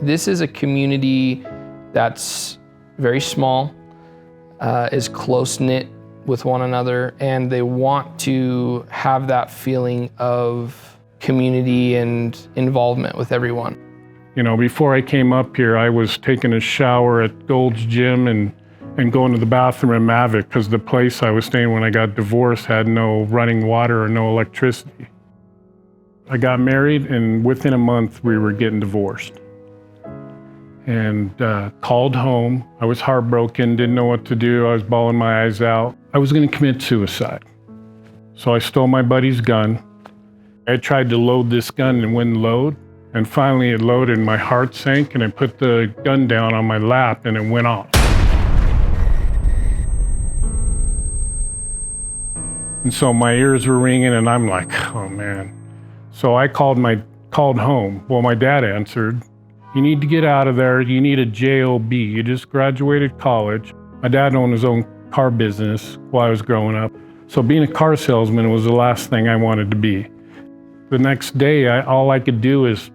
This is a community that's very small, is close-knit with one another, and they want to have that feeling of community and involvement with everyone. You know, before I came up here, I was taking a shower at Gold's Gym and going to the bathroom at Mavic because the place I was staying when I got divorced had no running water or no electricity. I got married, and within a month we were getting divorced. And called home. I was heartbroken, didn't know what to do. I was bawling my eyes out. I was going to commit suicide. So I stole my buddy's gun. I tried to load this gun and wouldn't load. And finally it loaded and my heart sank, and I put the gun down on my lap and it went off. And so my ears were ringing and I'm like, oh man. So I called home. Well, my dad answered. You need to get out of there. You need a job. You just graduated college. My dad owned his own car business while I was growing up. So being a car salesman was the last thing I wanted to be. The next day, all I could do is,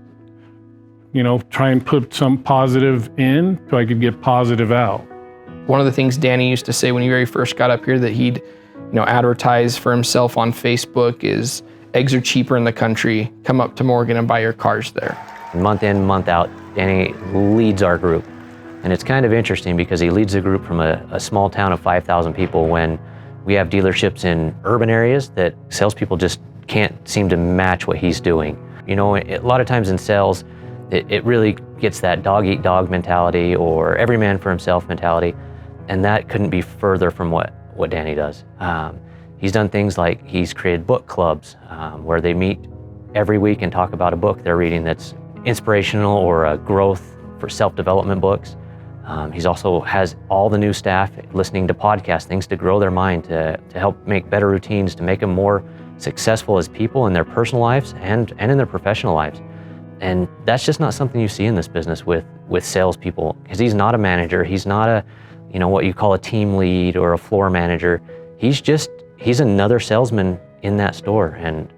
try and put some positive in so I could get positive out. One of the things Danny used to say when he very first got up here that he'd, advertise for himself on Facebook is, eggs are cheaper in the country. Come up to Morgan and buy your cars there. Month in, month out, Danny leads our group. And it's kind of interesting because he leads the group from a small town of 5,000 people when we have dealerships in urban areas that salespeople just can't seem to match what he's doing. A lot of times in sales, it really gets that dog-eat-dog mentality or every man for himself mentality, and that couldn't be further from what Danny does. He's done things like he's created book clubs where they meet every week and talk about a book they're reading that's inspirational or a growth for self-development books. He's also has all the new staff listening to podcasts, things to grow their mind, to help make better routines, to make them more successful as people in their personal lives and in their professional lives. And that's just not something you see in this business with salespeople, because he's not a manager. He's not a, what you call a team lead or a floor manager. He's another salesman in that store. And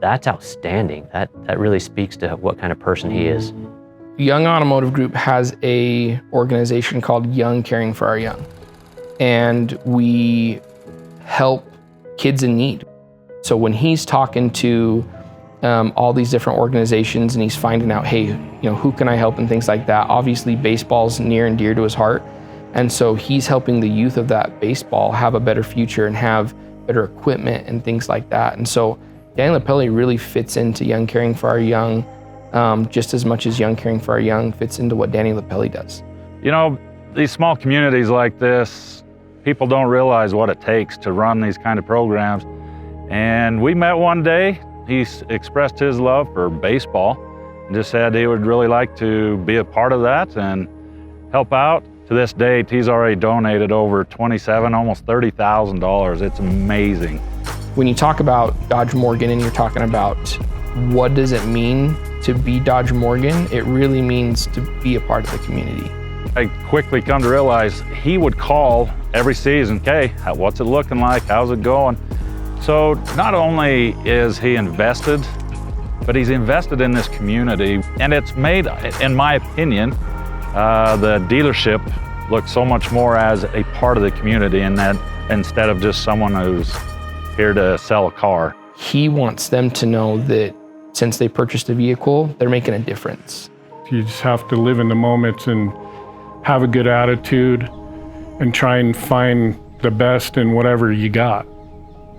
that's outstanding. That really speaks to what kind of person he is. Young Automotive Group has a organization called Young Caring for Our Young. And we help kids in need. So when he's talking to all these different organizations and he's finding out, hey, who can I help and things like that, obviously baseball's near and dear to his heart. And so he's helping the youth of that baseball have a better future and have better equipment and things like that. And so Danny Lepelly really fits into Young Caring for Our Young just as much as Young Caring for Our Young fits into what Danny Lepelly does. These small communities like this, people don't realize what it takes to run these kind of programs. And we met one day. He expressed his love for baseball and just said he would really like to be a part of that and help out. To this date, he's already donated over $27,000, almost $30,000. It's amazing. When you talk about Dodge Morgan and you're talking about what does it mean to be Dodge Morgan, it really means to be a part of the community. I quickly come to realize he would call every season, okay, what's it looking like, how's it going? So not only is he invested, but he's invested in this community, and it's made, in my opinion, the dealership look so much more as a part of the community, and that instead of just someone who's here to sell a car. He wants them to know that since they purchased a vehicle, they're making a difference. You just have to live in the moments and have a good attitude and try and find the best in whatever you got.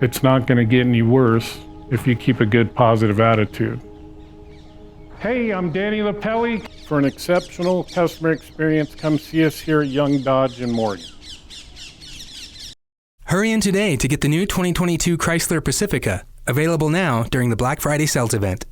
It's not going to get any worse if you keep a good positive attitude. Hey, I'm Danny Lepelly. For an exceptional customer experience, come see us here at Young Dodge in Morgan. Hurry in today to get the new 2022 Chrysler Pacifica, available now during the Black Friday sales event.